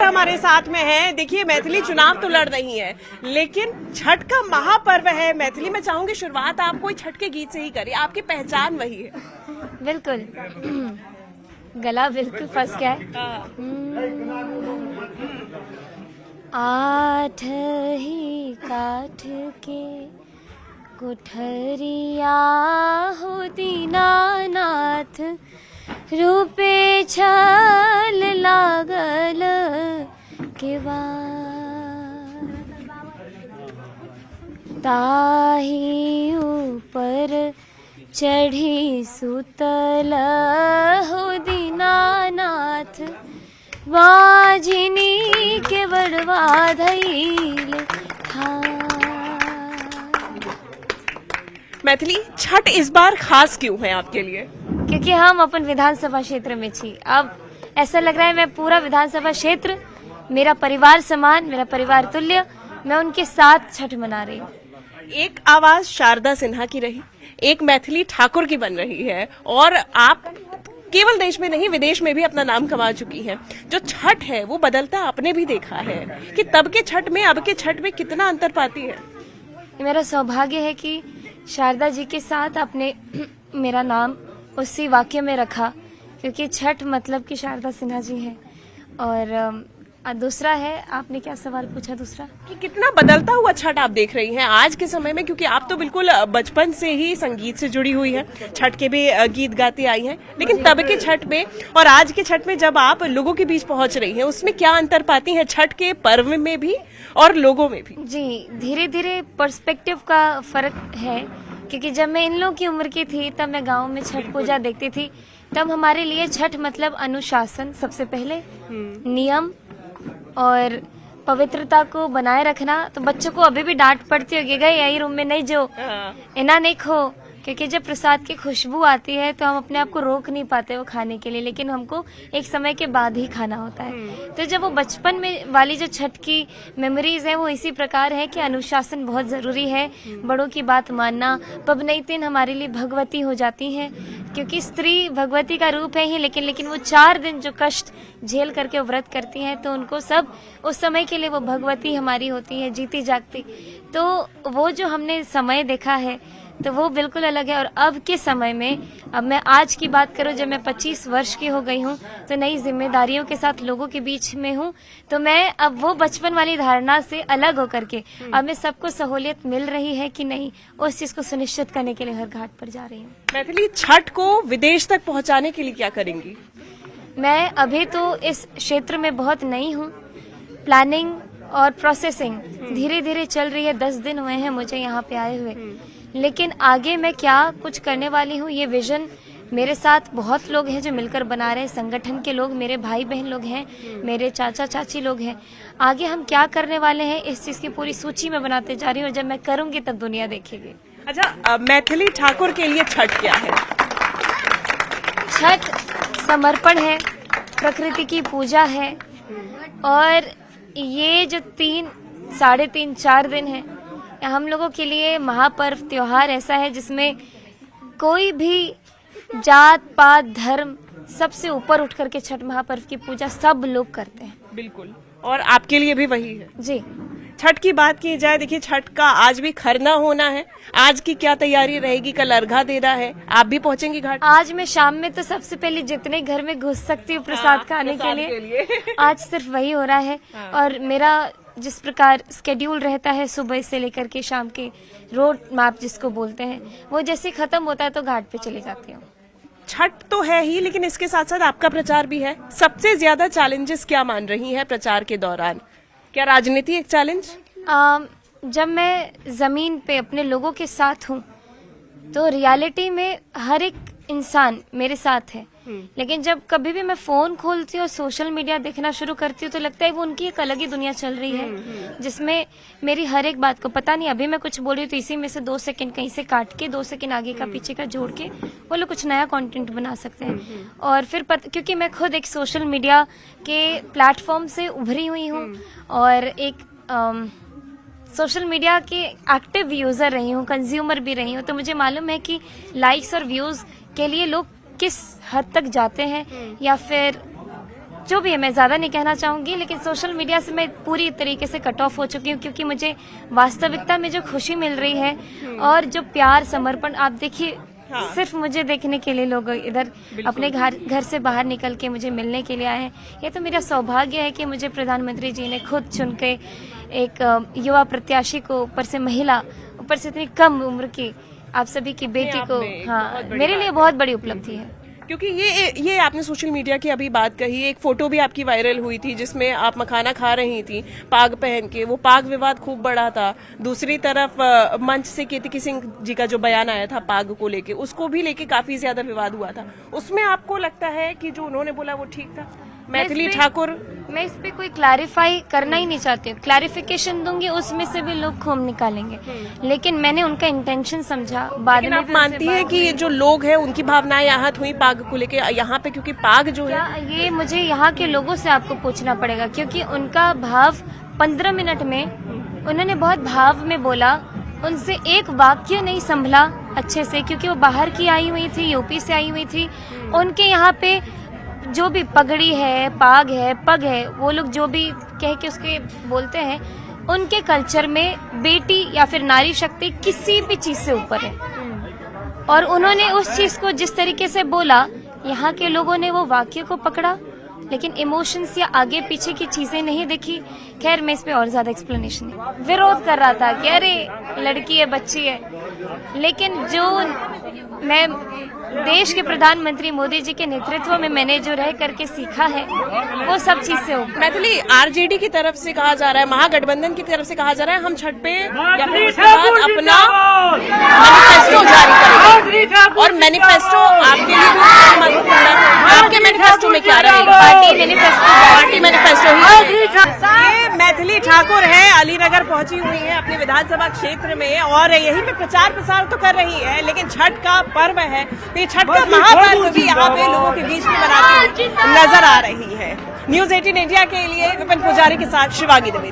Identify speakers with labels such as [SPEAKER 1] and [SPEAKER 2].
[SPEAKER 1] हमारे साथ में है। देखिए, मैथिली चुनाव तो लड़ रही है, लेकिन छठ का महापर्व है मैथिली। मैं चाहूंगी शुरुआत आप कोई छठ के गीत से ही करिए, आपकी पहचान वही है।
[SPEAKER 2] बिल्कुल। गला बिल्कुल फंस गया है। आठ ही काठ के कोठरिया हो दीनानाथ, रूपे छल लागल केवा, ताही ऊपर चढ़ी सुतल हो दीनानाथ, बाझिनी के बड़वा धैल था।
[SPEAKER 1] मैथिली छठ इस बार खास क्यों है आपके लिए?
[SPEAKER 2] क्योंकि हम अपन विधानसभा क्षेत्र में छी। अब ऐसा लग रहा है मैं पूरा विधानसभा क्षेत्र, मेरा परिवार समान, मेरा परिवार तुल्य, मैं उनके साथ छठ मना रही हूँ।
[SPEAKER 1] एक आवाज शारदा सिन्हा की रही, एक मैथिली ठाकुर की बन रही है, और आप केवल देश में नहीं विदेश में भी अपना नाम कमा चुकी हैं। जो छठ है वो बदलता आपने भी देखा है कि तब के छठ में अब के छठ में कितना अंतर पाती है।
[SPEAKER 2] मेरा सौभाग्य है कि शारदा जी के साथ आपने मेरा नाम उसी वाक्य में रखा, क्योंकि छठ मतलब कि शारदा सिन्हा जी हैं। और दूसरा है, आपने क्या सवाल पूछा दूसरा?
[SPEAKER 1] कि कितना बदलता हुआ छठ आप देख रही हैं आज के समय में, क्योंकि आप तो बिल्कुल बचपन से ही संगीत से जुड़ी हुई हैं, छठ के भी गीत गाती आई हैं, लेकिन तब के छठ में और आज के छठ में जब आप लोगों के बीच पहुंच रही हैं, उसमें क्या अंतर पाती हैं छठ के पर्व में भी और लोगों में भी?
[SPEAKER 2] जी, धीरे धीरे पर्सपेक्टिव का फर्क है, क्योंकि जब मैं इन लोगों की उम्र की थी तब मैं गाँव में छठ पूजा देखती थी। तब हमारे लिए छठ मतलब अनुशासन, सबसे पहले नियम और पवित्रता को बनाए रखना। तो बच्चों को अभी भी डांट पड़ती होगी, गए यही रूम में नहीं जो इना नहीं खो, क्योंकि जब प्रसाद की खुशबू आती है तो हम अपने आप को रोक नहीं पाते वो खाने के लिए, लेकिन हमको एक समय के बाद ही खाना होता है। तो जब वो बचपन में वाली जो छठ की मेमोरीज है वो इसी प्रकार है कि अनुशासन बहुत जरूरी है, बड़ों की बात मानना। पबनैतिन हमारे लिए भगवती हो जाती हैं, क्योंकि स्त्री भगवती का रूप है ही, लेकिन वो 4 दिन जो कष्ट झेल करके व्रत करती हैं, तो उनको सब उस समय के लिए वो भगवती हमारी होती है, जीती जागती। तो वो जो हमने समय देखा है तो वो बिल्कुल अलग है। और अब के समय में, अब मैं आज की बात करूं, जब मैं 25 वर्ष की हो गई हूं, तो नई जिम्मेदारियों के साथ लोगों के बीच में हूं, तो मैं अब वो बचपन वाली धारणा से अलग होकर के अब मैं सबको सहूलियत मिल रही है कि नहीं, उस चीज को सुनिश्चित करने के लिए हर घाट पर जा रही हूँ।
[SPEAKER 1] मैथिली छठ को विदेश तक पहुंचाने के लिए क्या करेंगी? मैं
[SPEAKER 2] अभी तो इस क्षेत्र में बहुत नई हूँ, प्लानिंग और प्रोसेसिंग धीरे धीरे चल रही है। 10 दिन हुए हैं मुझे यहाँ पे आए हुए, लेकिन आगे मैं क्या कुछ करने वाली हूँ, ये विजन मेरे साथ बहुत लोग हैं जो मिलकर बना रहे हैं। संगठन के लोग, मेरे भाई बहन लोग हैं, मेरे चाचा चाची लोग हैं। आगे हम क्या करने वाले हैं इस चीज की पूरी सूची में बनाते जा रही हूँ, और जब मैं करूंगी तब दुनिया देखेगी।
[SPEAKER 1] अच्छा, मैथिली ठाकुर के लिए छठ क्या है?
[SPEAKER 2] छठ समर्पण है, प्रकृति की पूजा है, और ये जो 3, 3.5, 4 दिन है हम लोगों के लिए महापर्व त्योहार ऐसा है जिसमें कोई भी जात पात धर्म सबसे ऊपर उठ करके छठ महापर्व की पूजा सब लोग करते हैं।
[SPEAKER 1] बिल्कुल, और आपके लिए भी वही है
[SPEAKER 2] जी।
[SPEAKER 1] छठ की बात की जाए, देखिए छठ का आज भी खरना होना है, आज की क्या तैयारी रहेगी? कल अर्घा देना है, आप भी पहुंचेंगी घाट?
[SPEAKER 2] आज मैं शाम में तो सबसे पहले जितने घर में घुस सकती हूँ प्रसाद खाने के लिए आज सिर्फ वही हो रहा है। और मेरा जिस प्रकार स्केड्यूल रहता है सुबह से लेकर के शाम के, रोड मैप जिसको बोलते हैं, वो जैसे खत्म होता है तो घाट पे चली जाती हूँ।
[SPEAKER 1] छठ तो है ही, लेकिन इसके साथ साथ आपका प्रचार भी है। सबसे ज्यादा चैलेंजेस क्या मान रही हैं प्रचार के दौरान? क्या राजनीति एक चैलेंज?
[SPEAKER 2] जब मैं जमीन पे अपने लोगों के साथ हूँ तो रियलिटी में हर एक इंसान मेरे साथ है, लेकिन जब कभी भी मैं फोन खोलती हूँ और सोशल मीडिया देखना शुरू करती हूँ तो लगता है वो उनकी एक अलग ही दुनिया चल रही है, जिसमें मेरी हर एक बात को पता नहीं अभी मैं कुछ बोल रही हूँ तो इसी में से 2 सेकंड कहीं से काट के 2 सेकंड आगे का पीछे का जोड़ के वो लोग कुछ नया कंटेंट बना सकते हैं। और फिर क्योंकि मैं खुद एक सोशल मीडिया के प्लेटफॉर्म से उभरी हुई हूँ और एक सोशल मीडिया के एक्टिव यूजर रही हूँ, कंज्यूमर भी रही हूँ, तो मुझे मालूम है कि लाइक्स और व्यूज के लिए लोग किस हद तक जाते हैं या फिर जो भी है, मैं ज्यादा नहीं कहना चाहूंगी, लेकिन सोशल मीडिया से मैं पूरी तरीके से कट ऑफ हो चुकी हूँ, क्योंकि मुझे वास्तविकता में जो खुशी मिल रही है और जो प्यार समर्पण, आप देखिए सिर्फ मुझे देखने के लिए लोग इधर अपने घर से बाहर निकल के मुझे मिलने के लिए आए हैं। ये तो मेरा सौभाग्य है कि मुझे प्रधानमंत्री जी ने खुद चुन के एक युवा प्रत्याशी को, ऊपर से महिला, ऊपर से इतनी कम उम्र की आप सभी की बेटी को, हाँ, मेरे लिए बहुत बड़ी उपलब्धि है।
[SPEAKER 1] क्योंकि ये आपने सोशल मीडिया की अभी बात कही, एक फोटो भी आपकी वायरल हुई थी जिसमें आप मखाना खा रही थी पाग पहन के, वो पाग विवाद खूब बड़ा था। दूसरी तरफ मंच से केतकी सिंह जी का जो बयान आया था पाग को लेके, उसको भी लेके काफी ज्यादा विवाद हुआ था। उसमें आपको लगता है कि जो उन्होंने बोला वो ठीक था? मैथिली ठाकुर,
[SPEAKER 2] मैं इस पे कोई क्लैरिफाई करना ही नहीं चाहती हूँ। क्लैरिफिकेशन दूंगी उसमें से भी लोग खूब निकालेंगे, लेकिन मैंने उनका इंटेंशन समझा। बाद में
[SPEAKER 1] आप मानती है कि ये जो लोग हैं उनकी भावनाएं आहत हुई पाग को लेके यहाँ पे? क्योंकि पाग जो है,
[SPEAKER 2] ये मुझे यहाँ के लोगों से आपको पूछना पड़ेगा, क्योंकि उनका भाव 15 मिनट में उन्होंने बहुत भाव में बोला, उनसे एक वाक्य नहीं संभला अच्छे से, क्योंकि वो बाहर की आई हुई थी, यूपी से आई हुई थी। उनके यहाँ पे जो भी पगड़ी है, पाग है, पग है, वो लोग जो भी कह के उसके बोलते हैं, उनके कल्चर में बेटी या फिर नारी शक्ति किसी भी चीज से ऊपर है। और उन्होंने उस चीज को जिस तरीके से बोला, यहाँ के लोगों ने वो वाक्य को पकड़ा, लेकिन इमोशंस या आगे पीछे की चीजें नहीं देखी। खैर, मैं इस पे और ज्यादा एक्सप्लेनेशन नहीं, विरोध कर रहा था कि अरे लड़की है, बच्ची है, लेकिन जो मैं देश के प्रधानमंत्री मोदी जी के नेतृत्व में मैंने जो रह करके सीखा है, वो सब चीज से हो।
[SPEAKER 1] मैथिली, आरजेडी की तरफ से कहा जा रहा है, महागठबंधन की तरफ से कहा जा रहा है, हम छठ पे या फिर उसके बाद अपना मैनिफेस्टो जारी करेंगे। और मैनिफेस्टो आपके लिए बहुत महत्वपूर्ण है। आपके मैनिफेस्टो में क्या रहेगा? पार्टी मैनिफेस्टो ही। मैथिली ठाकुर है, अलीनगर पहुंची हुई है अपने विधानसभा क्षेत्र में, और यहीं पे प्रचार प्रसार तो कर रही है, लेकिन छठ का पर्व है, तो ये छठ का महापर्व भी यहाँ पे लोगों के बीच में मनाती हुई नजर आ रही है। न्यूज़ 18 इंडिया के लिए विपिन पुजारी के साथ शिवांगी द्विवेदी।